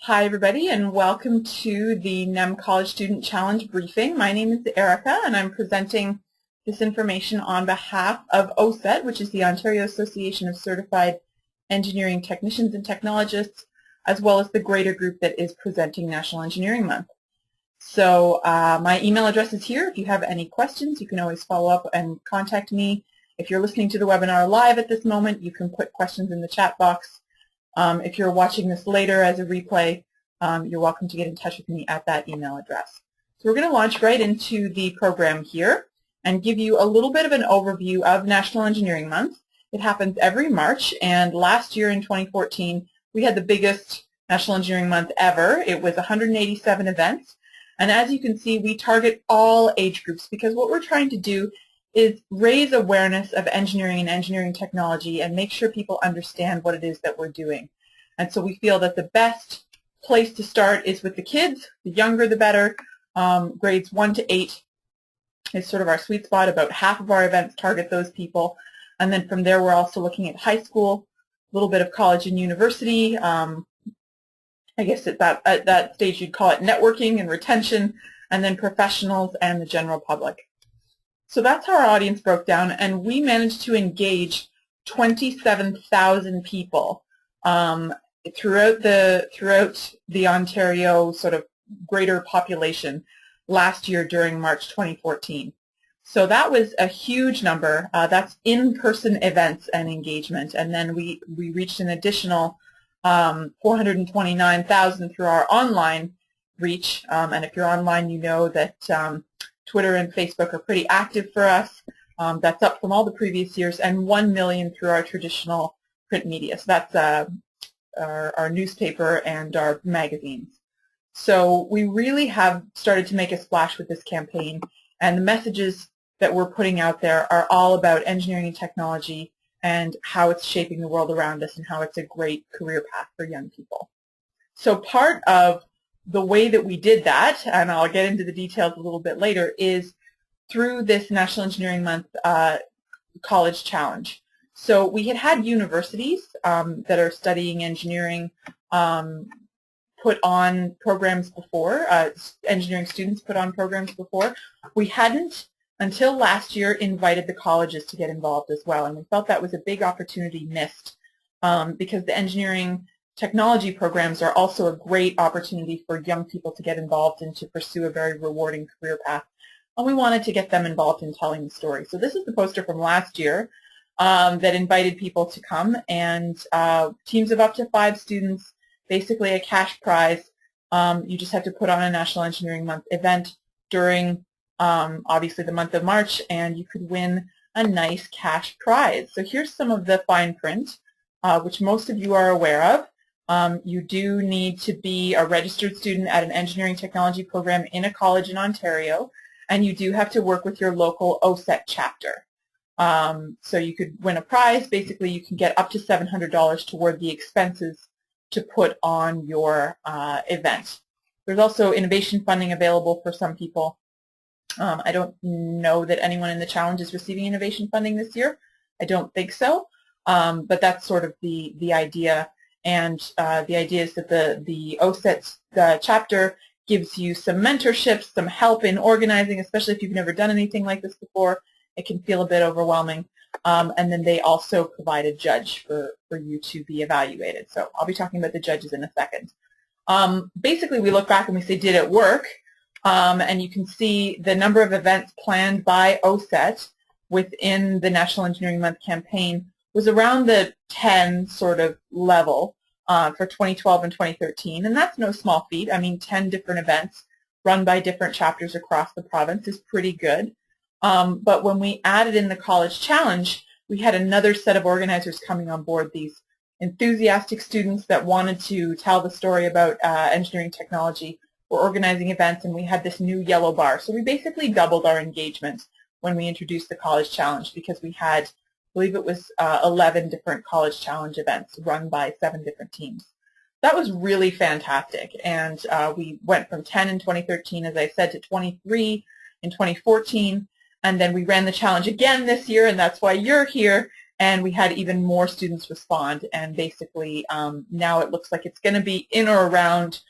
Hi everybody, and welcome to the NEM College Student Challenge briefing. My name is Erica and I'm presenting this information on behalf of OSET, which is the Ontario Association of Certified Engineering Technicians and Technologists, as well as the greater group that is presenting National Engineering Month. So my email address is here. If you have any questions, you can always follow up and contact me. If you're listening to the webinar live at this moment, you can put questions in the chat box. If you're watching this later as a replay, you're welcome to get in touch with me at that email address. So we're going to launch right into the program here and give you a little bit of an overview of National Engineering Month. It happens every March, and last year in 2014 we had the biggest National Engineering Month ever. It was 187 events, and as you can see, we target all age groups because what we're trying to do is raise awareness of engineering and engineering technology and make sure people understand what it is that we're doing. And so we feel that the best place to start is with the kids. The younger the better. Grades 1 to 8 is sort of our sweet spot. About half of our events target those people. And then from there we're also looking at high school, a little bit of college and university. I guess at that stage you'd call it networking and retention, and then professionals and the general public. So that's how our audience broke down, and we managed to engage 27,000 people throughout the Ontario sort of greater population last year during March 2014. So that was a huge number. That's in-person events and engagement, and then we reached an additional 429,000 through our online reach. And if you're online, you know that Twitter and Facebook are pretty active for us. That's up from all the previous years, and 1 million through our traditional print media. So that's our newspaper and our magazines. So we really have started to make a splash with this campaign, and the messages that we're putting out there are all about engineering and technology and how it's shaping the world around us and how it's a great career path for young people. So part of the way that we did that, and I'll get into the details a little bit later, is through this National Engineering Month College Challenge. So we had universities that are studying engineering put on programs before, engineering students put on programs before. We hadn't, until last year, invited the colleges to get involved as well, and we felt that was a big opportunity missed because the engineering technology programs are also a great opportunity for young people to get involved and to pursue a very rewarding career path. And we wanted to get them involved in telling the story. So this is the poster from last year that invited people to come, and teams of up to 5 students, basically a cash prize. You just have to put on a National Engineering Month event during obviously the month of March, and you could win a nice cash prize. So here's some of the fine print, which most of you are aware of. You do need to be a registered student at an engineering technology program in a college in Ontario, and you do have to work with your local OSET chapter. So you could win a prize. Basically, you can get up to $700 toward the expenses to put on your event. There's also innovation funding available for some people. I don't know that anyone in the challenge is receiving innovation funding this year. I don't think so, but that's sort of the idea. And the idea is that the OSET chapter gives you some mentorships, some help in organizing, especially if you've never done anything like this before. It can feel a bit overwhelming. And then they also provide a judge for you to be evaluated. So I'll be talking about the judges in a second. Basically, we look back and we say, did it work? And you can see the number of events planned by OSET within the National Engineering Month campaign was around the 10 sort of level for 2012 and 2013, and that's no small feat. I mean, 10 different events run by different chapters across the province is pretty good. But when we added in the College Challenge, we had another set of organizers coming on board, these enthusiastic students that wanted to tell the story about engineering technology. We're organizing events, and we had this new yellow bar. So we basically doubled our engagement when we introduced the College Challenge because we had, I believe it was 11 different College Challenge events run by 7 different teams. That was really fantastic, and we went from 10 in 2013, as I said, to 23 in 2014, and then we ran the challenge again this year, and that's why you're here, and we had even more students respond, and basically now it looks like it's going to be in or around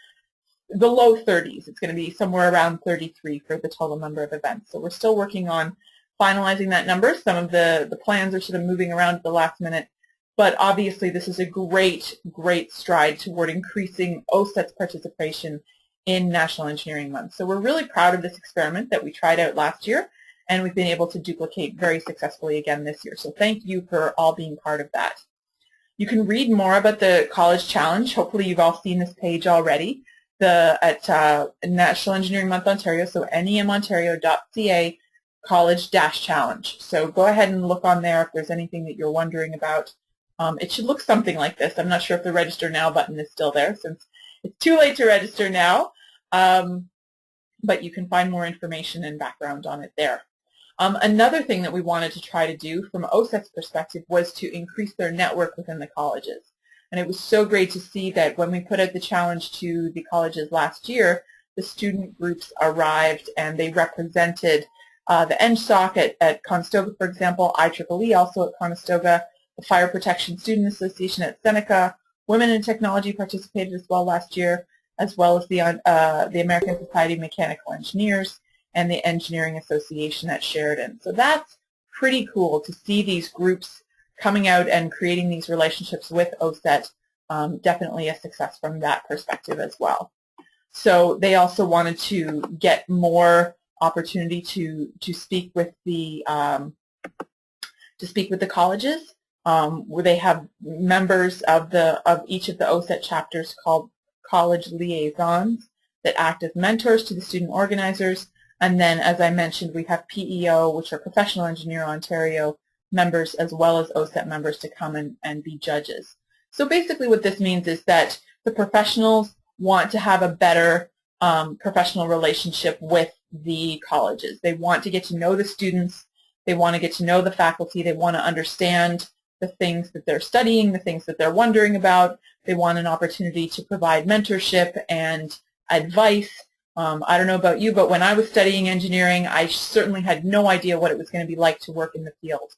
the low 30s. It's going to be somewhere around 33 for the total number of events. So we're still working on finalizing that number. Some of the plans are sort of moving around at the last minute, but obviously this is a great stride toward increasing OSET's participation in National Engineering Month. So we're really proud of this experiment that we tried out last year, and we've been able to duplicate very successfully again this year. So thank you for all being part of that. You can read more about the College Challenge. Hopefully you've all seen this page already at National Engineering Month Ontario, so nemontario.ca college-challenge. So go ahead and look on there if there's anything that you're wondering about. It should look something like this. I'm not sure if the Register Now button is still there since it's too late to register now, but you can find more information and background on it there. Another thing that we wanted to try to do from OSET's perspective was to increase their network within the colleges. And it was so great to see that when we put out the challenge to the colleges last year, the student groups arrived and they represented the NSOC at Conestoga, for example, IEEE also at Conestoga, the Fire Protection Student Association at Seneca, Women in Technology participated as well last year, as well as the American Society of Mechanical Engineers and the Engineering Association at Sheridan. So that's pretty cool to see these groups coming out and creating these relationships with OSET. Definitely a success from that perspective as well. So they also wanted to get more opportunity to speak with the colleges, where they have members of each of the OSET chapters called college liaisons that act as mentors to the student organizers. And then, as I mentioned, we have PEO, which are Professional Engineer Ontario members, as well as OSET members to come and be judges. So basically what this means is that the professionals want to have a better professional relationship with the colleges. They want to get to know the students. They want to get to know the faculty. They want to understand the things that they're studying, the things that they're wondering about. They want an opportunity to provide mentorship and advice. I don't know about you, but when I was studying engineering, I certainly had no idea what it was going to be like to work in the field.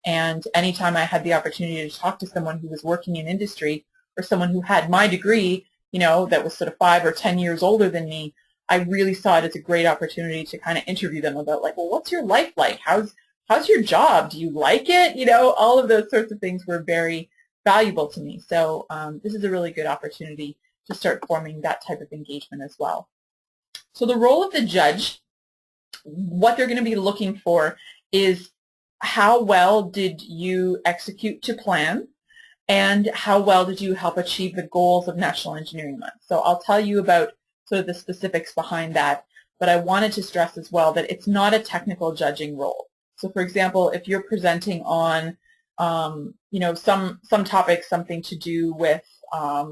And anytime I had the opportunity to talk to someone who was working in industry or someone who had my degree, you know, that was sort of 5 or 10 years older than me, I really saw it as a great opportunity to kind of interview them about, like, well, what's your life like? How's your job? Do you like it? You know, all of those sorts of things were very valuable to me. So this is a really good opportunity to start forming that type of engagement as well. So the role of the judge, what they're going to be looking for is how well did you execute to plan, and how well did you help achieve the goals of National Engineering Month. So I'll tell you about sort of the specifics behind that, but I wanted to stress as well that it's not a technical judging role. So for example, if you're presenting on you know, some topics, something to do with I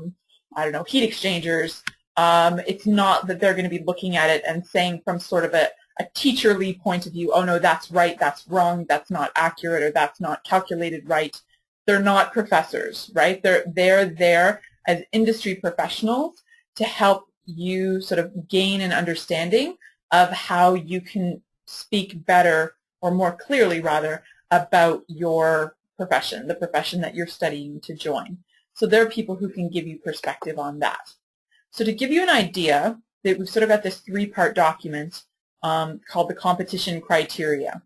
don't know, heat exchangers, it's not that they're going to be looking at it and saying from sort of a teacherly point of view, oh no, that's right, that's wrong, that's not accurate, or that's not calculated right. They're not professors, right? They're there as industry professionals to help you sort of gain an understanding of how you can speak better, or more clearly rather, about your profession, the profession that you're studying to join. So there are people who can give you perspective on that. So to give you an idea, that we've sort of got this 3-part document called the competition criteria.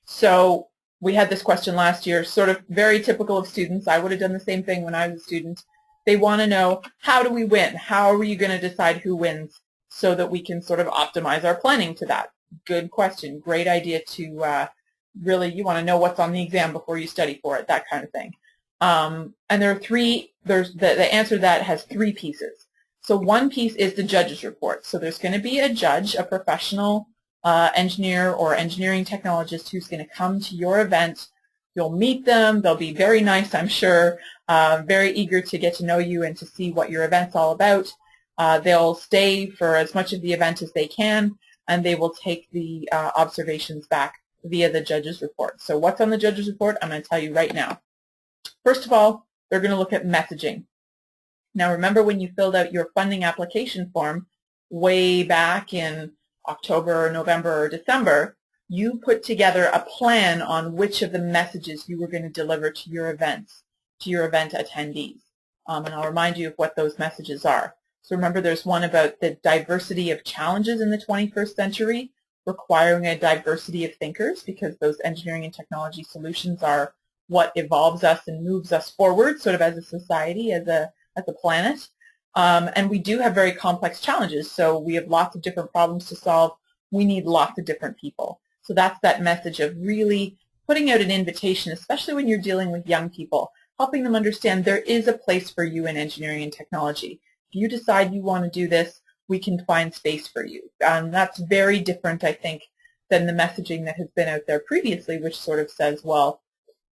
So we had this question last year, sort of very typical of students. I would have done the same thing when I was a student. They want to know, how do we win? How are you going to decide who wins so that we can sort of optimize our planning to that? Good question. Great idea to really, you want to know what's on the exam before you study for it, that kind of thing. And there are the answer to that has 3 pieces. So one piece is the judge's report. So there's going to be a judge, a professional engineer or engineering technologist who's going to come to your event. You'll meet them. They'll be very nice, I'm sure, very eager to get to know you and to see what your event's all about. They'll stay for as much of the event as they can, and they will take the observations back via the judge's report. So what's on the judge's report? I'm going to tell you right now. First of all, they're going to look at messaging. Now remember, when you filled out your funding application form way back in October, or November, or December, you put together a plan on which of the messages you were going to deliver to your events, to your event attendees. And I'll remind you of what those messages are. So remember, there's one about the diversity of challenges in the 21st century, requiring a diversity of thinkers, because those engineering and technology solutions are what evolves us and moves us forward, sort of as a society, as a planet. And we do have very complex challenges, so we have lots of different problems to solve. We need lots of different people. So that's that message of really putting out an invitation, especially when you're dealing with young people, helping them understand there is a place for you in engineering and technology. If you decide you want to do this, we can find space for you. That's very different, I think, than the messaging that has been out there previously, which sort of says, well,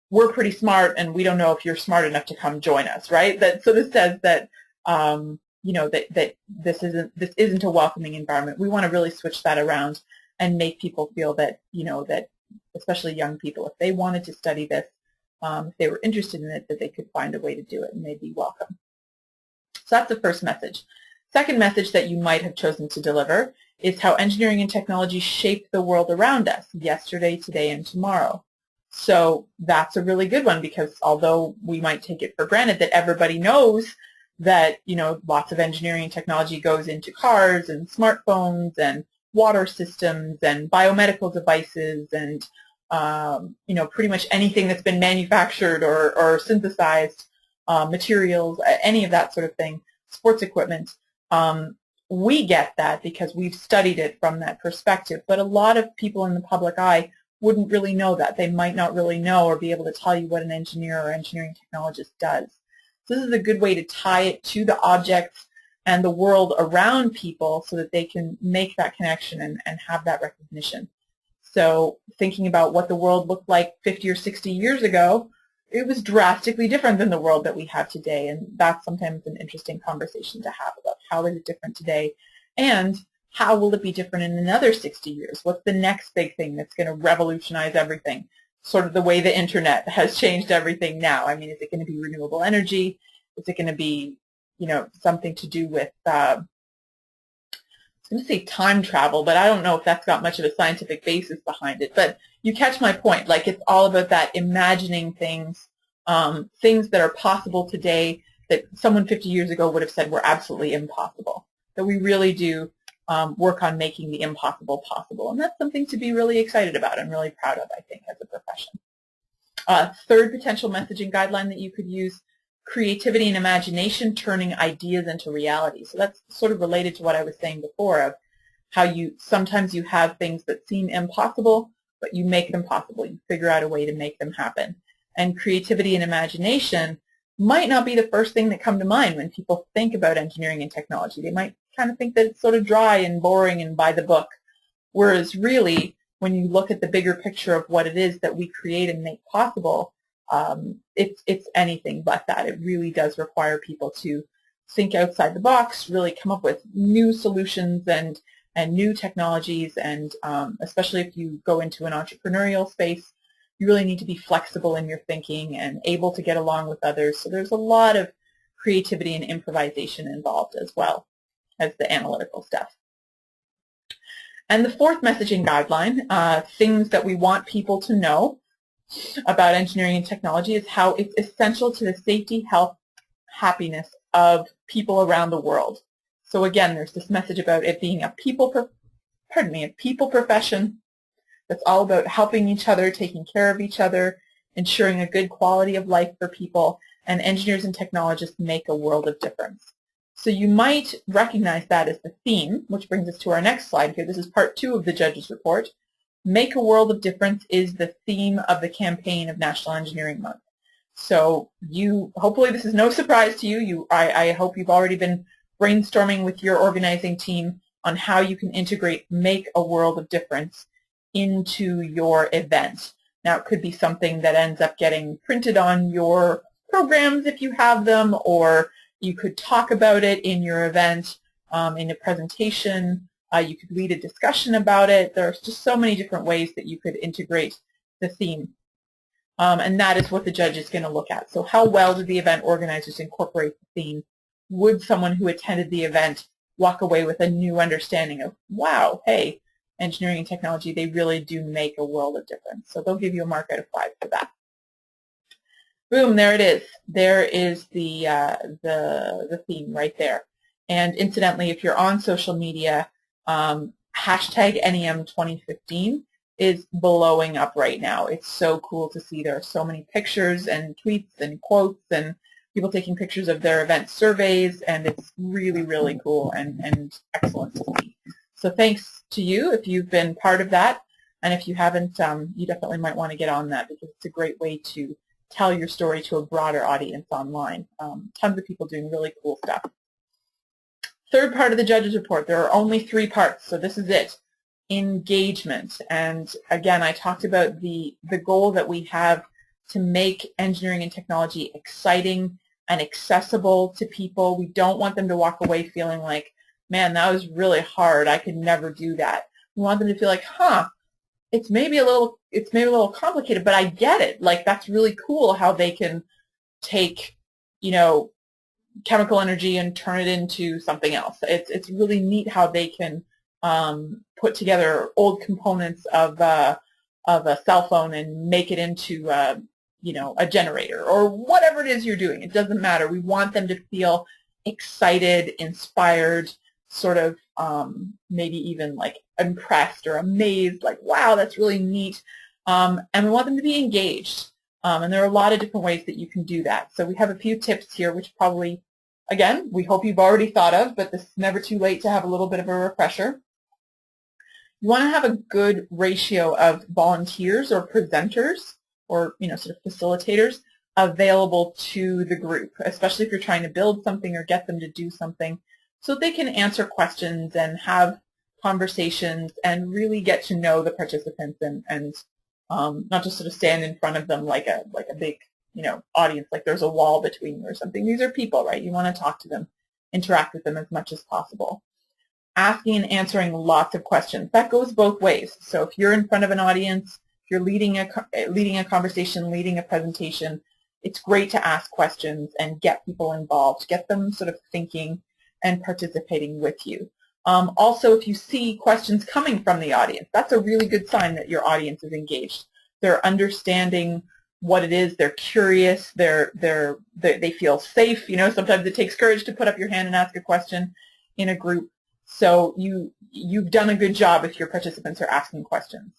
we're pretty smart and we don't know if you're smart enough to come join us, right? That sort of says that, you know, that this isn't a welcoming environment. We want to really switch that around and make people feel that, you know, that especially young people, if they wanted to study this, if they were interested in it, that they could find a way to do it and they'd be welcome. So that's the first message. Second message that you might have chosen to deliver is how engineering and technology shape the world around us, yesterday, today, and tomorrow. So that's a really good one, because although we might take it for granted that everybody knows that, you know, lots of engineering and technology goes into cars and smartphones and water systems and biomedical devices and, you know, pretty much anything that's been manufactured or synthesized, materials, any of that sort of thing, sports equipment. We get that because we've studied it from that perspective, but a lot of people in the public eye wouldn't really know that. They might not really know or be able to tell you what an engineer or engineering technologist does. So this is a good way to tie it to the objects and the world around people so that they can make that connection and have that recognition. So thinking about what the world looked like 50 or 60 years ago, it was drastically different than the world that we have today, and that's sometimes an interesting conversation to have about how is it different today, and how will it be different in another 60 years? What's the next big thing that's going to revolutionize everything? Sort of the way the internet has changed everything now. I mean, is it going to be renewable energy? Is it going to be, you know, something to do with, I was going to say time travel, but I don't know if that's got much of a scientific basis behind it. But you catch my point. Like, it's all about that imagining things, things that are possible today that someone 50 years ago would have said were absolutely impossible. That we really do work on making the impossible possible. And that's something to be really excited about and really proud of, I think, as a profession. Third potential messaging guideline that you could use, creativity and imagination turning ideas into reality. So that's sort of related to what I was saying before of how sometimes you have things that seem impossible, but you make them possible. You figure out a way to make them happen. And creativity and imagination might not be the first thing that come to mind when people think about engineering and technology. They might kind of think that it's sort of dry and boring and by the book, whereas really, when you look at the bigger picture of what it is that we create and make possible, it's anything but that. It really does require people to think outside the box, really come up with new solutions and new technologies, and especially if you go into an entrepreneurial space, you really need to be flexible in your thinking and able to get along with others. So there's a lot of creativity and improvisation involved as well as the analytical stuff. And the fourth messaging guideline, things that we want people to know about engineering and technology, is how it's essential to the safety, health, happiness of people around the world. So again, there's this message about it being a people profession that's all about helping each other, taking care of each other, ensuring a good quality of life for people, and engineers and technologists make a world of difference. So you might recognize that as the theme, which brings us to our next slide here. This is part 2 of the judge's report. Make a world of difference is the theme of the campaign of National Engineering Month. So hopefully this is no surprise to you. I hope you've already been brainstorming with your organizing team on how you can integrate make a world of difference into your event. Now, it could be something that ends up getting printed on your programs if you have them, or you could talk about it in your event in a presentation. You could lead a discussion about it. There's just so many different ways that you could integrate the theme. And that is what the judge is going to look at. So how well did the event organizers incorporate the theme? Would someone who attended the event walk away with a new understanding of, wow, hey, engineering and technology, they really do make a world of difference. So they'll give you a mark out of 5 for that. Boom, there it is. There is the theme right there. And incidentally, if you're on social media, hashtag NEM 2015 is blowing up right now. It's so cool to see. There are so many pictures and tweets and quotes and people taking pictures of their event surveys, and it's really, really cool and excellent to see. So thanks to you if you've been part of that, and if you haven't, you definitely might want to get on that because it's a great way to tell your story to a broader audience online. Tons of people doing really cool stuff. Third part of the judges report, there are only 3 parts, so this is it. Engagement. And again, I talked about the goal that we have to make engineering and technology exciting and accessible to people. We don't want them to walk away feeling like, man, that was really hard. I could never do that. We want them to feel like, it's maybe a little complicated, but I get it. Like, that's really cool how they can take, chemical energy and turn it into something else. It's really neat how they can put together old components of a cell phone and make it into a generator or whatever it is you're doing. It doesn't matter. We want them to feel excited, inspired, sort of maybe even like impressed or amazed, like, wow, that's really neat. And we want them to be engaged. And there are a lot of different ways that you can do that. So we have a few tips here, which probably, again, we hope you've already thought of, but this is never too late to have a little bit of a refresher. You want to have a good ratio of volunteers or presenters or, sort of facilitators available to the group, especially if you're trying to build something or get them to do something, so they can answer questions and have conversations and really get to know the participants and not just sort of stand in front of them like a big, audience, like there's a wall between you or something. These are people, right? You want to talk to them, interact with them as much as possible. Asking and answering lots of questions. That goes both ways. So if you're in front of an audience, if you're leading a conversation, leading a presentation, it's great to ask questions and get people involved, get them sort of thinking and participating with you. Also, if you see questions coming from the audience, that's a really good sign that your audience is engaged. They're understanding what it is. They're curious. They feel safe. Sometimes it takes courage to put up your hand and ask a question in a group. So you've done a good job if your participants are asking questions.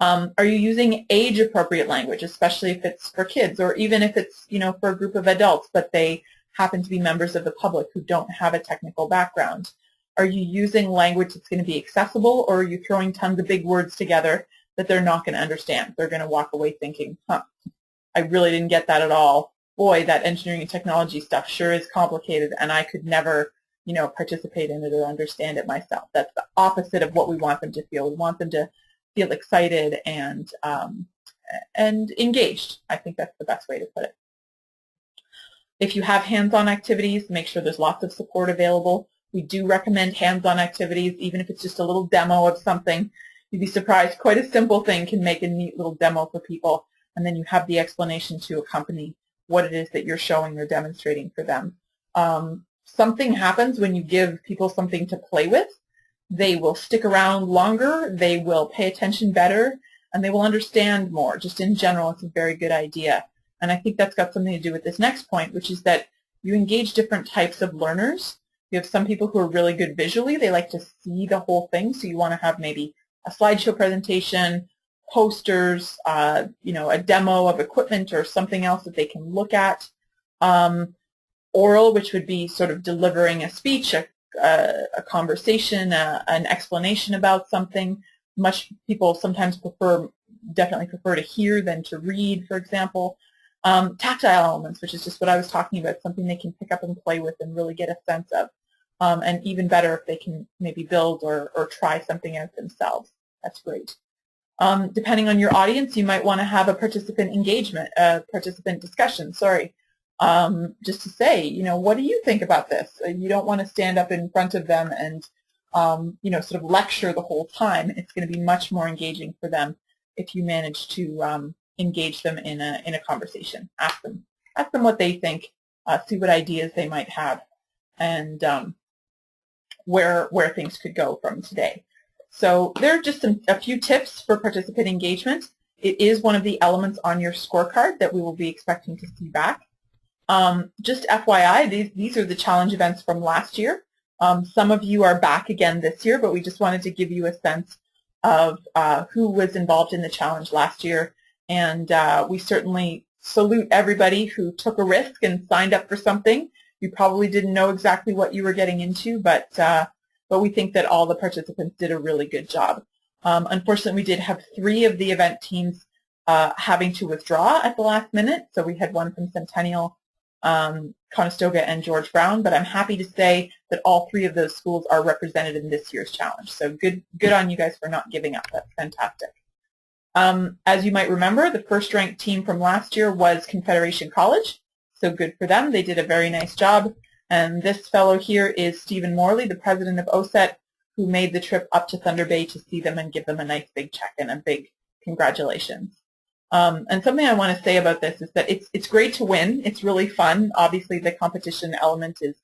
Are you using age-appropriate language, especially if it's for kids, or even if it's for a group of adults, but they happen to be members of the public who don't have a technical background? Are you using language that's going to be accessible, or are you throwing tons of big words together that they're not going to understand? They're going to walk away thinking, I really didn't get that at all. Boy, that engineering and technology stuff sure is complicated, and I could never participate in it or understand it myself. That's the opposite of what we want them to feel. We want them to feel excited and engaged. I think that's the best way to put it. If you have hands-on activities, make sure there's lots of support available. We do recommend hands-on activities, even if it's just a little demo of something. You'd be surprised. Quite a simple thing can make a neat little demo for people, and then you have the explanation to accompany what it is that you're showing or demonstrating for them. Something happens when you give people something to play with. They will stick around longer, they will pay attention better, and they will understand more. Just in general, it's a very good idea. And I think that's got something to do with this next point, which is that you engage different types of learners. You have some people who are really good visually. They like to see the whole thing, so you want to have maybe a slideshow presentation, posters, a demo of equipment or something else that they can look at. Oral, which would be sort of delivering a speech, a conversation, an explanation about something. People sometimes definitely prefer to hear than to read, for example. Tactile elements, which is just what I was talking about, something they can pick up and play with and really get a sense of. And even better if they can maybe build or try something out themselves. That's great. Depending on your audience, you might want to have a participant discussion, just to say, what do you think about this? You don't want to stand up in front of them and, sort of lecture the whole time. It's going to be much more engaging for them if you manage to engage them in a conversation. Ask them what they think, see what ideas they might have, and where things could go from today. So there are just a few tips for participant engagement. It is one of the elements on your scorecard that we will be expecting to see back. Just FYI, these are the challenge events from last year. Some of you are back again this year, but we just wanted to give you a sense of who was involved in the challenge last year. And we certainly salute everybody who took a risk and signed up for something. You probably didn't know exactly what you were getting into, but we think that all the participants did a really good job. Unfortunately, we did have 3 of the event teams having to withdraw at the last minute. So we had one from Centennial, Conestoga, and George Brown, but I'm happy to say that all 3 of those schools are represented in this year's challenge. So good on you guys for not giving up. That's fantastic. As you might remember, the first-ranked team from last year was Confederation College, so good for them. They did a very nice job. And this fellow here is Stephen Morley, the president of OSET, who made the trip up to Thunder Bay to see them and give them a nice big check and a big congratulations. And something I want to say about this is that it's great to win. It's really fun. Obviously, the competition element is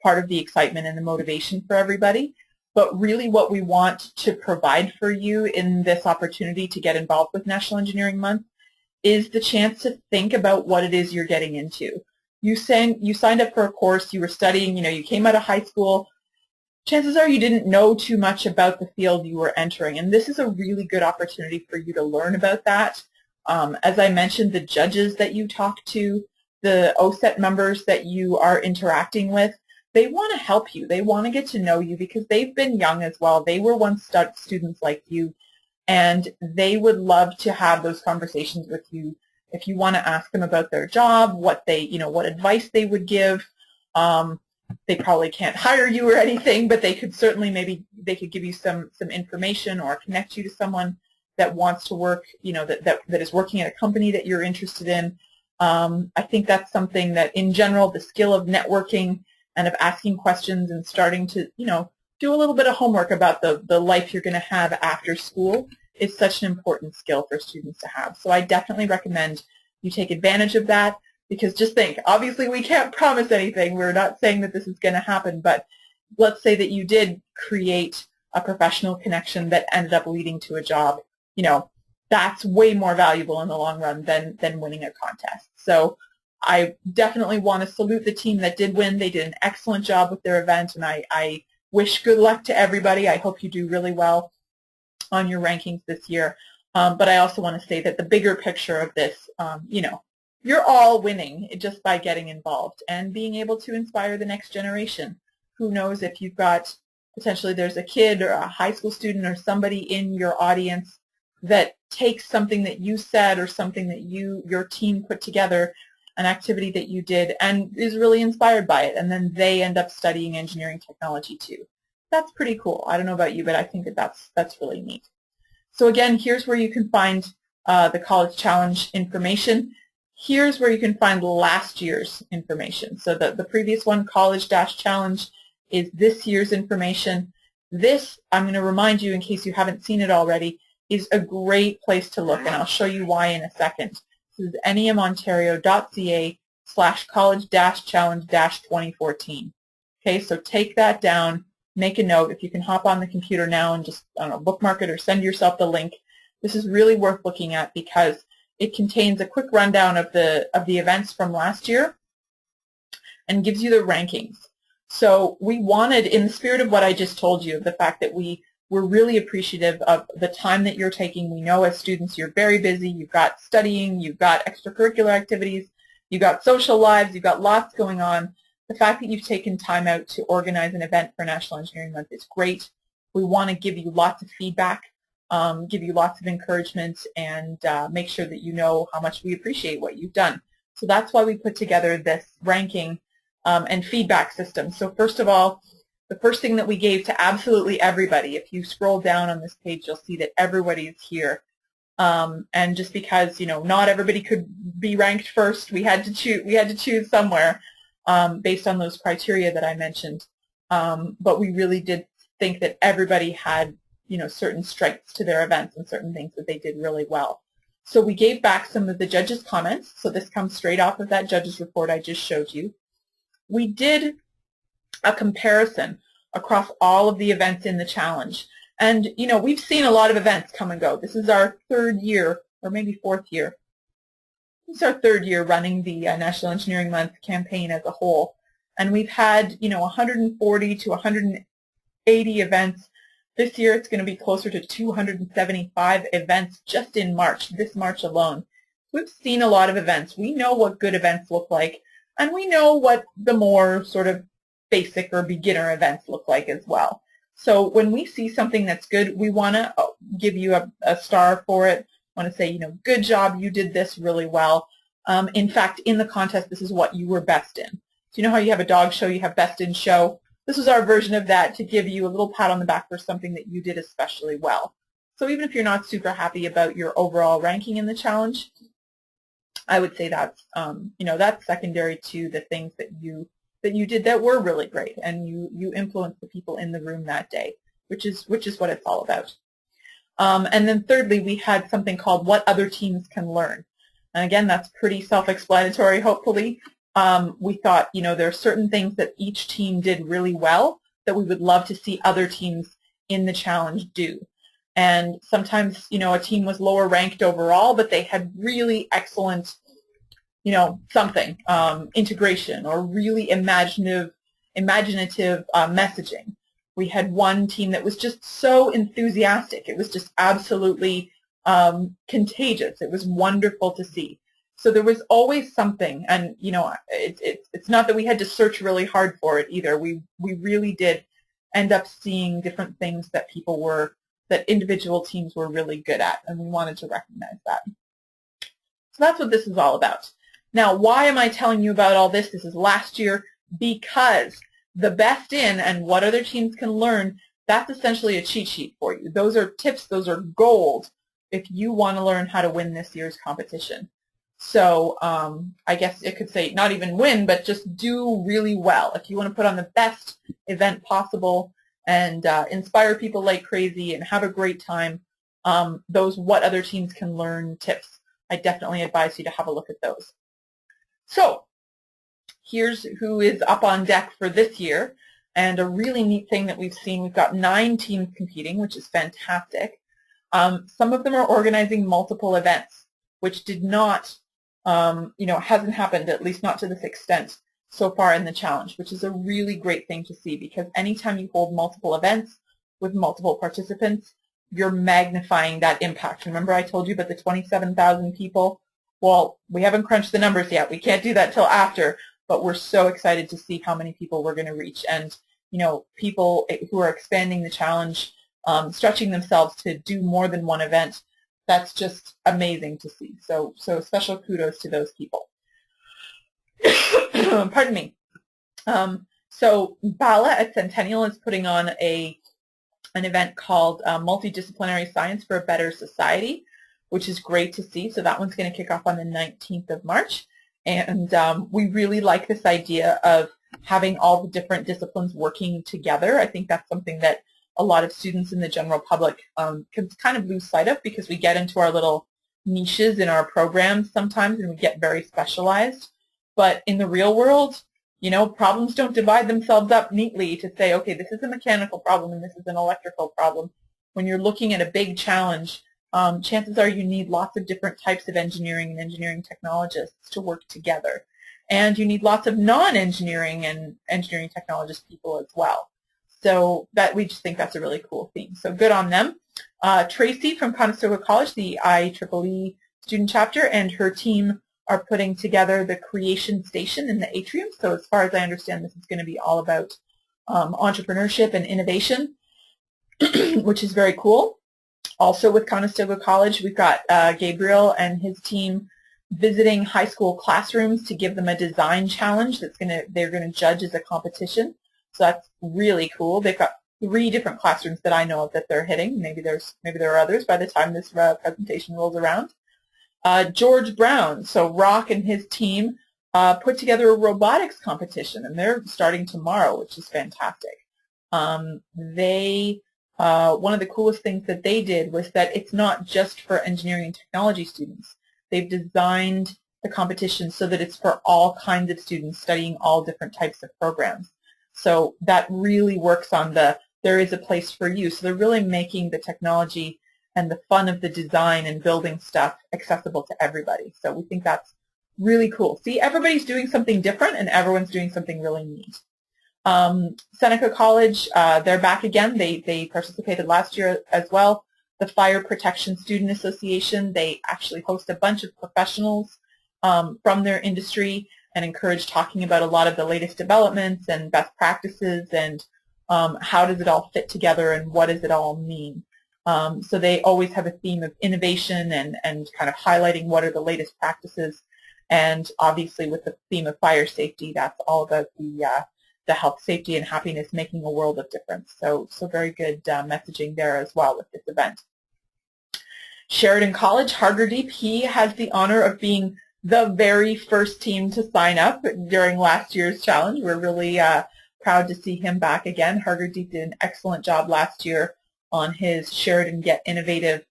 part of the excitement and the motivation for everybody. But really what we want to provide for you in this opportunity to get involved with National Engineering Month is the chance to think about what it is you're getting into. You signed up for a course, you were studying, you came out of high school. Chances are you didn't know too much about the field you were entering, and this is a really good opportunity for you to learn about that. As I mentioned, the judges that you talk to, the OSET members that you are interacting with, they want to help you. They want to get to know you because they've been young as well. They were once students like you, and they would love to have those conversations with you. If you want to ask them about their job, what advice they would give. They probably can't hire you or anything, but they could certainly they could give you some information or connect you to someone that wants to work, that is working at a company that you're interested in. I think that's something that, in general, the skill of networking and of asking questions and starting to, do a little bit of homework about the life you're going to have after school is such an important skill for students to have. So I definitely recommend you take advantage of that, because just think, obviously we can't promise anything. We're not saying that this is going to happen, but let's say that you did create a professional connection that ended up leading to a job. That's way more valuable in the long run than winning a contest. So I definitely want to salute the team that did win. They did an excellent job with their event, and I wish good luck to everybody. I hope you do really well on your rankings this year. But I also want to say that the bigger picture of this, you're all winning just by getting involved and being able to inspire the next generation. Who knows if you've got, potentially there's a kid or a high school student or somebody in your audience that takes something that you said or something that your team put together, an activity that you did, and is really inspired by it, and then they end up studying engineering technology too. That's pretty cool. I don't know about you, but I think that's really neat. So again, here's where you can find the College Challenge information. Here's where you can find last year's information. So the previous one, College-Challenge, is this year's information. This, I'm going to remind you in case you haven't seen it already, is a great place to look, and I'll show you why in a second. This is nemontario.ca/college-challenge-2014. Okay, so take that down, make a note. If you can hop on the computer now and just, bookmark it or send yourself the link. This is really worth looking at because it contains a quick rundown of the events from last year and gives you the rankings. So we wanted, in the spirit of what I just told you, the fact that we're really appreciative of the time that you're taking. We know as students you're very busy. You've got studying, you've got extracurricular activities, you've got social lives, you've got lots going on. The fact that you've taken time out to organize an event for National Engineering Month is great. We want to give you lots of feedback, give you lots of encouragement, and make sure that you know how much we appreciate what you've done. So that's why we put together this ranking and feedback system. So first of all, the first thing that we gave to absolutely everybody, if you scroll down on this page, you'll see that everybody is here. And just because, not everybody could be ranked first, we had to choose somewhere based on those criteria that I mentioned. But we really did think that everybody had, certain strengths to their events and certain things that they did really well. So we gave back some of the judges' comments. So this comes straight off of that judges' report I just showed you. We did a comparison across all of the events in the challenge. And, you know, we've seen a lot of events come and go. This is our third year, or maybe fourth year. This is our third year running the National Engineering Month campaign as a whole. And we've had, you know, 140 to 180 events. This year it's going to be closer to 275 events just in March, this March alone. We've seen a lot of events. We know what good events look like, and we know what the more sort of basic or beginner events look like as well. So when we see something that's good, we want to give you a star for it. Want to say, you know, good job, you did this really well. In fact, in the contest, this is what you were best in. So you know how you have a dog show, you have best in show? This was our version of that, to give you a little pat on the back for something that you did especially well. So even if you're not super happy about your overall ranking in the challenge, I would say that's you know, that's secondary to the things that you did that were really great, and you influenced the people in the room that day, which is what it's all about. And then thirdly, we had something called What Other Teams Can Learn. And again, that's pretty self-explanatory, hopefully. We thought, you know, there are certain things that each team did really well that we would love to see other teams in the challenge do. And sometimes, you know, a team was lower ranked overall, but they had really excellent, you know, something, integration or really imaginative messaging. We had one team that was just so enthusiastic. It was just absolutely contagious. It was wonderful to see. So there was always something, and you know, it's not that we had to search really hard for it either. We really did end up seeing different things that that individual teams were really good at, and we wanted to recognize that. So that's what this is all about. Now, why am I telling you about all this? This is last year, because the best in and what other teams can learn, that's essentially a cheat sheet for you. Those are tips, those are gold if you want to learn how to win this year's competition. So I guess it could say not even win, but just do really well. If you want to put on the best event possible and inspire people like crazy and have a great time, those what other teams can learn tips, I definitely advise you to have a look at those. So here's who is up on deck for this year, and a really neat thing that we've seen, we've got 9 teams competing, which is fantastic. Some of them are organizing multiple events, which did not, you know, hasn't happened, at least not to this extent so far in the challenge, which is a really great thing to see, because anytime you hold multiple events with multiple participants, you're magnifying that impact. Remember I told you about the 27,000 people? Well, we haven't crunched the numbers yet. We can't do that till after, but we're so excited to see how many people we're going to reach. And, you know, people who are expanding the challenge, stretching themselves to do more than one event, that's just amazing to see. So special kudos to those people. Pardon me. So BALA at Centennial is putting on an event called Multidisciplinary Science for a Better Society, which is great to see. So that one's going to kick off on the 19th of March. And we really like this idea of having all the different disciplines working together. I think that's something that a lot of students in the general public can kind of lose sight of, because we get into our little niches in our programs sometimes and we get very specialized. But in the real world, you know, problems don't divide themselves up neatly to say, okay, this is a mechanical problem and this is an electrical problem. When you're looking at a big challenge, chances are you need lots of different types of engineering and engineering technologists to work together. And you need lots of non-engineering and engineering technologist people as well. So that, we just think that's a really cool theme. So good on them. Tracy from Conestoga College, the IEEE student chapter, and her team are putting together the creation station in the atrium. So as far as I understand, this is going to be all about entrepreneurship and innovation, which is very cool. Also with Conestoga College, we've got Gabriel and his team visiting high school classrooms to give them a design challenge they're going to judge as a competition. So that's really cool. They've got 3 different classrooms that I know of that they're hitting. Maybe there are others by the time this presentation rolls around. George Brown, so Rock and his team put together a robotics competition, and they're starting tomorrow, which is fantastic. One of the coolest things that they did was that it's not just for engineering and technology students. They've designed the competition so that it's for all kinds of students studying all different types of programs. So that really works on the there is a place for you. So they're really making the technology and the fun of the design and building stuff accessible to everybody. So we think that's really cool. See, everybody's doing something different and everyone's doing something really neat. Seneca College, they're back again. They participated last year as well. The Fire Protection Student Association, they actually host a bunch of professionals from their industry and encourage talking about a lot of the latest developments and best practices and how does it all fit together and what does it all mean. So they always have a theme of innovation and kind of highlighting what are the latest practices. And obviously with the theme of fire safety, that's all about the health, safety, and happiness making a world of difference. So very good messaging there as well with this event. Sheridan College, Hargerdeep, he has the honor of being the very first team to sign up during last year's challenge. We're really proud to see him back again. Hargerdeep did an excellent job last year on his Sheridan Get Innovative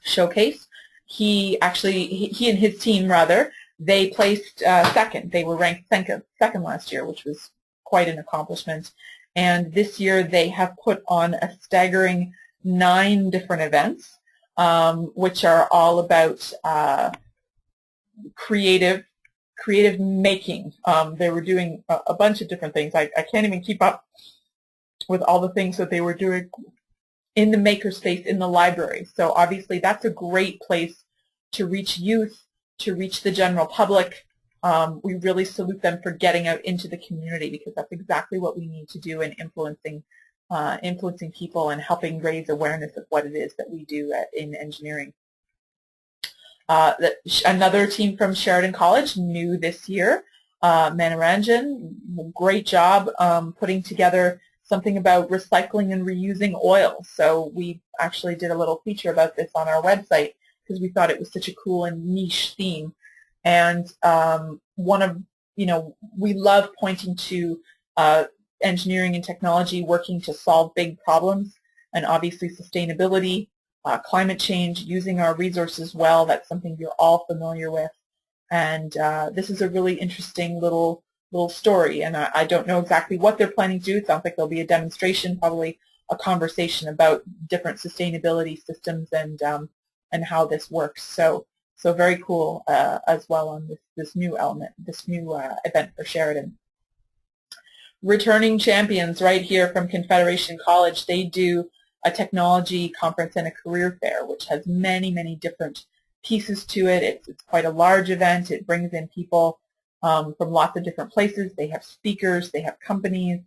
showcase. He and his team, rather, they placed second. They were ranked second last year, which was quite an accomplishment. And this year they have put on a staggering 9 different events, which are all about creative making. They were doing a bunch of different things. I can't even keep up with all the things that they were doing in the makerspace in the library. So obviously that's a great place to reach youth, to reach the general public. We really salute them for getting out into the community because that's exactly what we need to do in influencing people and helping raise awareness of what it is that we do in engineering. Another team from Sheridan College, new this year, Manoranjan, great job putting together something about recycling and reusing oil. So we actually did a little feature about this on our website because we thought it was such a cool and niche theme. And we love pointing to engineering and technology working to solve big problems, and obviously sustainability, climate change, using our resources well. That's something you're all familiar with. And this is a really interesting little story, and I don't know exactly what they're planning to do. It sounds like there'll be a demonstration, probably a conversation about different sustainability systems and how this works. So very cool as well on this new element, this new event for Sheridan. Returning champions right here from Confederation College, they do a technology conference and a career fair, which has many, many different pieces to it. It's quite a large event. It brings in people from lots of different places. They have speakers. They have companies.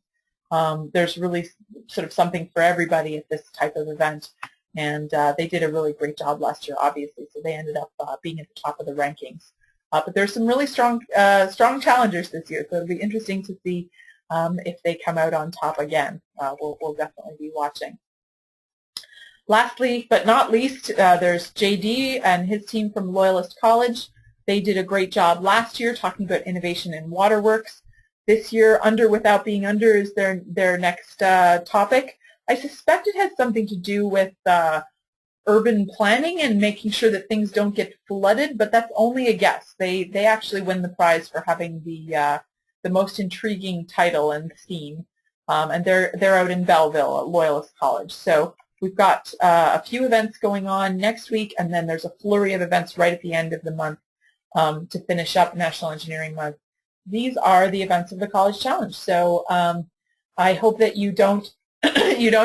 There's really sort of something for everybody at this type of event. And they did a really great job last year, obviously, so they ended up being at the top of the rankings. But there's some really strong challengers this year, so it'll be interesting to see if they come out on top again. We'll definitely be watching. Lastly, but not least, there's JD and his team from Loyalist College. They did a great job last year talking about innovation in waterworks. This year, Under Without Being Under is their next topic. I suspect it has something to do with urban planning and making sure that things don't get flooded, but that's only a guess. They actually win the prize for having the most intriguing title and theme, and they're out in Belleville at Loyalist College. So we've got a few events going on next week, and then there's a flurry of events right at the end of the month to finish up National Engineering Month. These are the events of the College Challenge. So I hope that you don't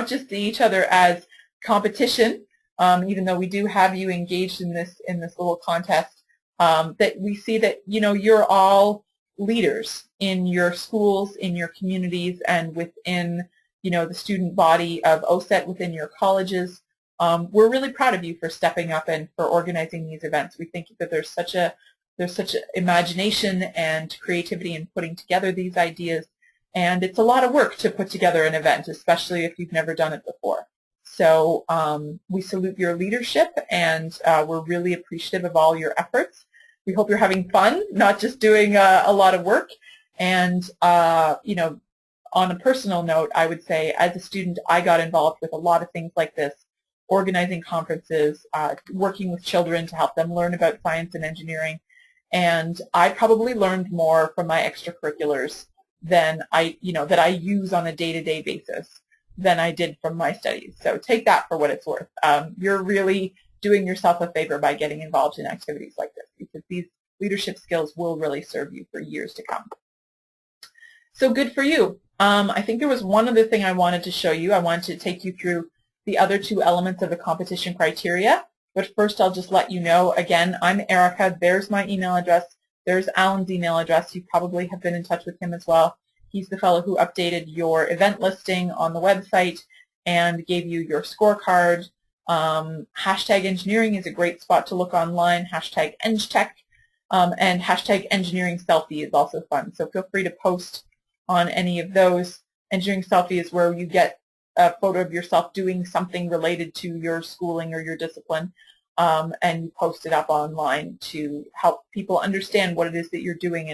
just see each other as competition, even though we do have you engaged in this little contest. That we see that you're all leaders in your schools, in your communities, and within the student body of OSET within your colleges. We're really proud of you for stepping up and for organizing these events. We think that there's such imagination and creativity in putting together these ideas, and it's a lot of work to put together an event, especially if you've never done it before. So we salute your leadership, and we're really appreciative of all your efforts. We hope you're having fun, not just doing a lot of work. And on a personal note, I would say as a student, I got involved with a lot of things like this, organizing conferences, working with children to help them learn about science and engineering. And I probably learned more from my extracurriculars than that I use on a day-to-day basis than I did from my studies. So take that for what it's worth. You're really doing yourself a favor by getting involved in activities like this, because these leadership skills will really serve you for years to come. So good for you. I think there was one other thing I wanted to show you. I wanted to take you through the other two elements of the competition criteria. But first, I'll just let you know, again, I'm Erica. There's my email address. There's Alan's email address. You probably have been in touch with him as well. He's the fellow who updated your event listing on the website and gave you your scorecard. Hashtag engineering is a great spot to look online. Hashtag EngTech. And hashtag engineering selfie is also fun. So feel free to post on any of those. Engineering selfie is where you get a photo of yourself doing something related to your schooling or your discipline, and you post it up online to help people understand what it is that you're doing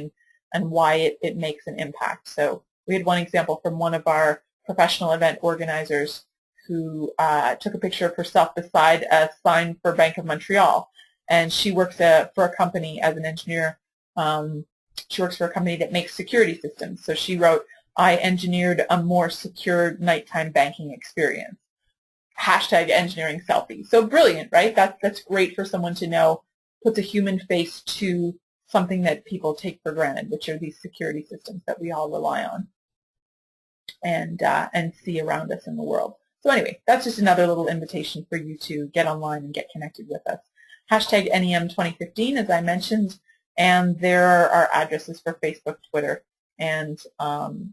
and why it makes an impact. So we had one example from one of our professional event organizers who took a picture of herself beside a sign for Bank of Montreal, and she works for a company as an engineer. She works for a company that makes security systems. So she wrote, "I engineered a more secure nighttime banking experience." Hashtag engineering selfie. So brilliant, right? That's great for someone to know, puts a human face to something that people take for granted, which are these security systems that we all rely on and see around us in the world. So anyway, that's just another little invitation for you to get online and get connected with us. Hashtag NEM 2015, as I mentioned, and there are our addresses for Facebook, Twitter, and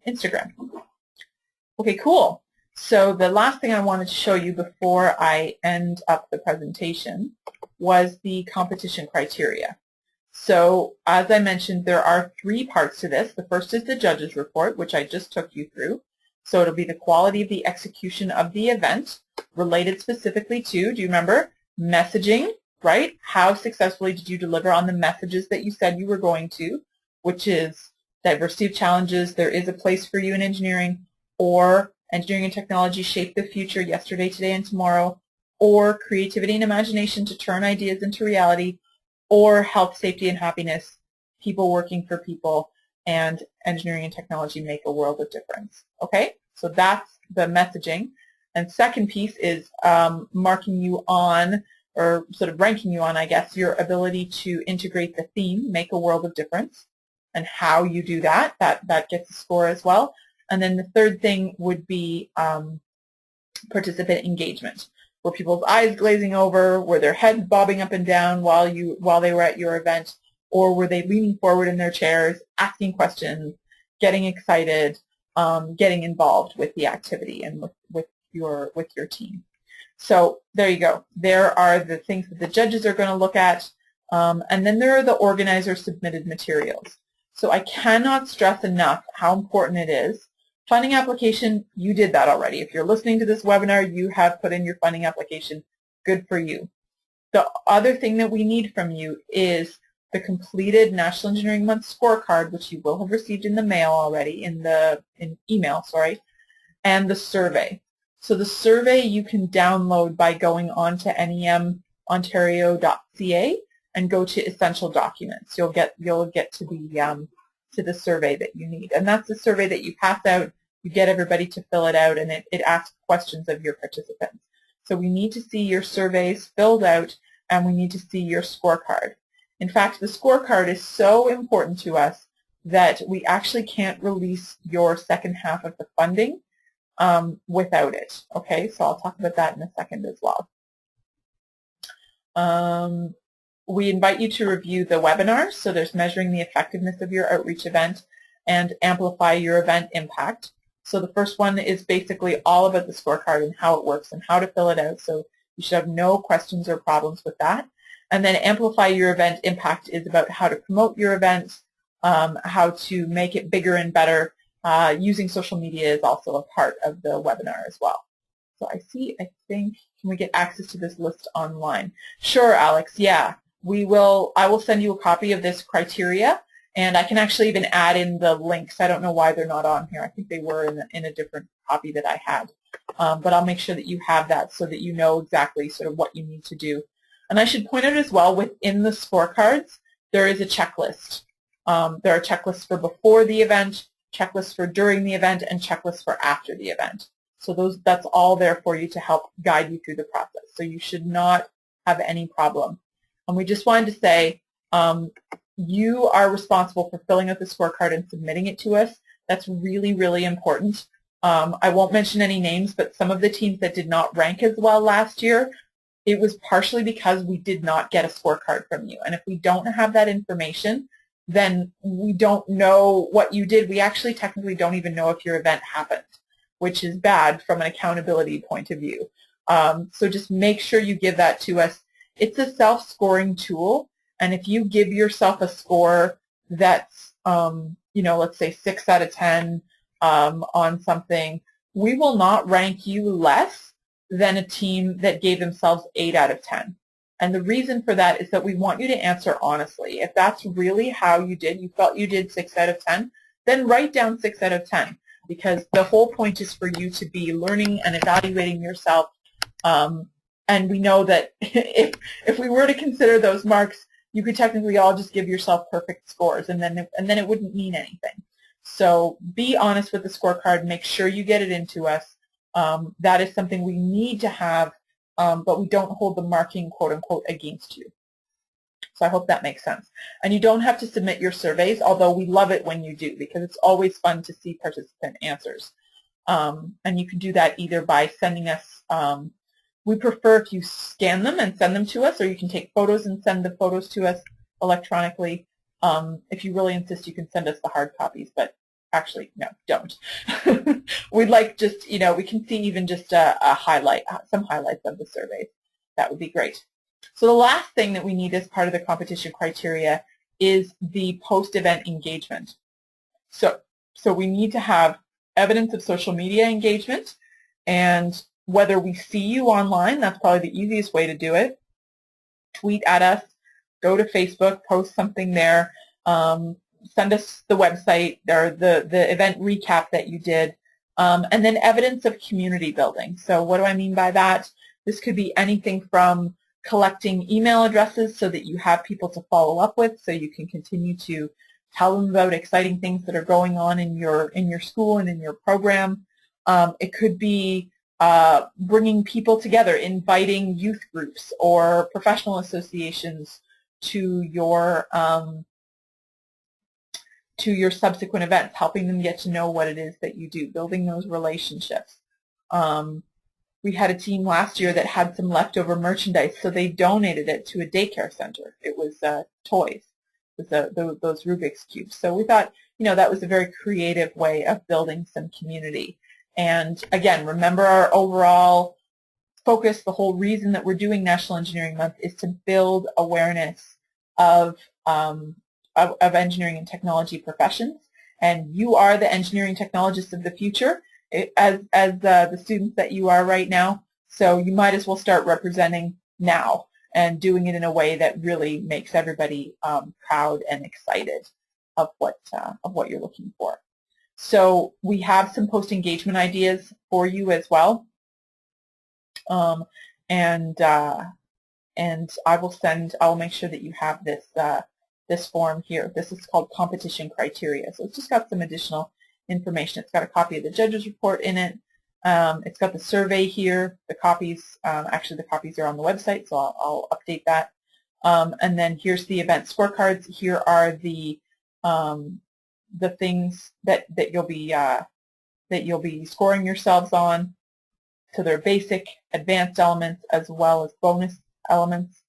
Instagram. Okay, cool. So the last thing I wanted to show you before I end up the presentation was the competition criteria. So as I mentioned, there are 3 parts to this. The first is the judges report, which I just took you through. So it'll be the quality of the execution of the event related specifically to, do you remember, messaging, right? How successfully did you deliver on the messages that you said you were going to, which is diversity of challenges, there is a place for you in engineering, or engineering and technology shape the future, yesterday, today, and tomorrow, or creativity and imagination to turn ideas into reality, or health, safety, and happiness, people working for people, and engineering and technology make a world of difference. Okay, so that's the messaging. And second piece is marking you on, or sort of ranking you on, I guess, your ability to integrate the theme, make a world of difference, and how you do that. That gets a score as well. And then the third thing would be participant engagement. Were people's eyes glazing over? Were their heads bobbing up and down while they were at your event? Or were they leaning forward in their chairs, asking questions, getting excited, getting involved with the activity and with your team? So there you go. There are the things that the judges are going to look at. And then there are the organizer-submitted materials. So I cannot stress enough how important it is. Funding application, you did that already. If you're listening to this webinar, you have put in your funding application. Good for you. The other thing that we need from you is the completed National Engineering Month scorecard, which you will have received in the mail already, in email, sorry, and the survey. So the survey you can download by going on to nemontario.ca and go to Essential Documents. You'll get to the survey that you need, and that's the survey that you pass out. You get everybody to fill it out, and it asks questions of your participants. So we need to see your surveys filled out, and we need to see your scorecard. In fact, the scorecard is so important to us that we actually can't release your second half of the funding without it. Okay, so I'll talk about that in a second as well. We invite you to review the webinars. So there's measuring the effectiveness of your outreach event and amplify your event impact. So the first one is basically all about the scorecard and how it works and how to fill it out. So you should have no questions or problems with that. And then amplify your event impact is about how to promote your events, how to make it bigger and better. Using social media is also a part of the webinar as well. So I think, can we get access to this list online? Sure, Alex, yeah. I will send you a copy of this criteria, and I can actually even add in the links. I don't know why they're not on here. I think they were in a different copy that I had. But I'll make sure that you have that so that you know exactly sort of what you need to do. And I should point out as well, within the scorecards, there is a checklist. There are checklists for before the event, checklists for during the event, and checklists for after the event. So that's all there for you to help guide you through the process. So you should not have any problem. And we just wanted to say, you are responsible for filling out the scorecard and submitting it to us. That's really, really important. I won't mention any names, but some of the teams that did not rank as well last year, it was partially because we did not get a scorecard from you. And if we don't have that information, then we don't know what you did. We actually technically don't even know if your event happened, which is bad from an accountability point of view. So just make sure you give that to us. It's a self-scoring tool, and if you give yourself a score that's, let's say 6 out of 10 on something, we will not rank you less than a team that gave themselves 8 out of 10. And the reason for that is that we want you to answer honestly. If that's really how you did, you felt you did 6 out of 10, then write down 6 out of 10, because the whole point is for you to be learning and evaluating yourself. And we know that if we were to consider those marks, you could technically all just give yourself perfect scores, and then it wouldn't mean anything. So be honest with the scorecard. Make sure you get it into us. That is something we need to have, but we don't hold the marking, quote unquote, against you. So I hope that makes sense. And you don't have to submit your surveys, although we love it when you do, because it's always fun to see participant answers. And you can do that either by sending us, we prefer if you scan them and send them to us, or you can take photos and send the photos to us electronically. If you really insist, you can send us the hard copies, but actually, no, don't. We'd like just, we can see even just a highlight, some highlights of the surveys. That would be great. So the last thing that we need as part of the competition criteria is the post-event engagement. So we need to have evidence of social media engagement, and whether we see you online, that's probably the easiest way to do it. Tweet at us, go to Facebook, post something there, send us the website or the event recap that you did, and then evidence of community building. So what do I mean by that? This could be anything from collecting email addresses so that you have people to follow up with, so you can continue to tell them about exciting things that are going on in your school and in your program. It could be bringing people together, inviting youth groups or professional associations to your subsequent events, helping them get to know what it is that you do, building those relationships. We had a team last year that had some leftover merchandise, so they donated it to a daycare center. It was toys, with those Rubik's Cubes. So we thought, that was a very creative way of building some community. And again, remember our overall focus, the whole reason that we're doing National Engineering Month is to build awareness of engineering and technology professions. And you are the engineering technologists of the future, as the students that you are right now. So you might as well start representing now and doing it in a way that really makes everybody proud and excited of what you're looking for. So we have some post-engagement ideas for you as well, and I'll make sure that you have this this form here. This is called competition criteria. So it's just got some additional information. It's got a copy of the judge's report in it. It's got the survey here. The copies, actually the copies are on the website, so I'll update that. And then here's the event scorecards. Here are the things that you'll be scoring yourselves on. So they're basic, advanced elements, as well as bonus elements,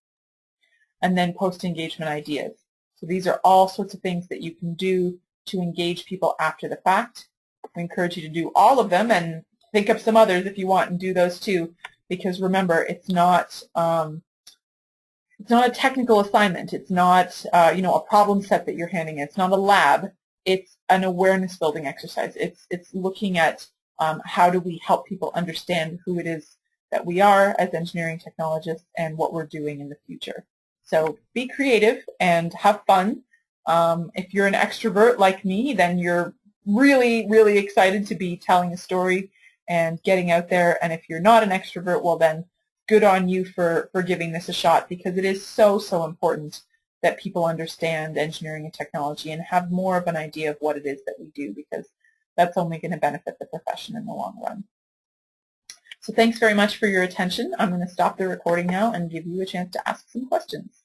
and then post-engagement ideas. So these are all sorts of things that you can do to engage people after the fact. We encourage you to do all of them and think of some others if you want and do those too, because remember, it's not a technical assignment. It's not a problem set that you're handing in. It's not a lab. It's an awareness building exercise. It's looking at how do we help people understand who it is that we are as engineering technologists and what we're doing in the future. So be creative and have fun. If you're an extrovert like me, then you're really, really excited to be telling a story and getting out there. And if you're not an extrovert, well then good on you for giving this a shot, because it is so, so important that people understand engineering and technology and have more of an idea of what it is that we do, because that's only going to benefit the profession in the long run. So thanks very much for your attention. I'm going to stop the recording now and give you a chance to ask some questions.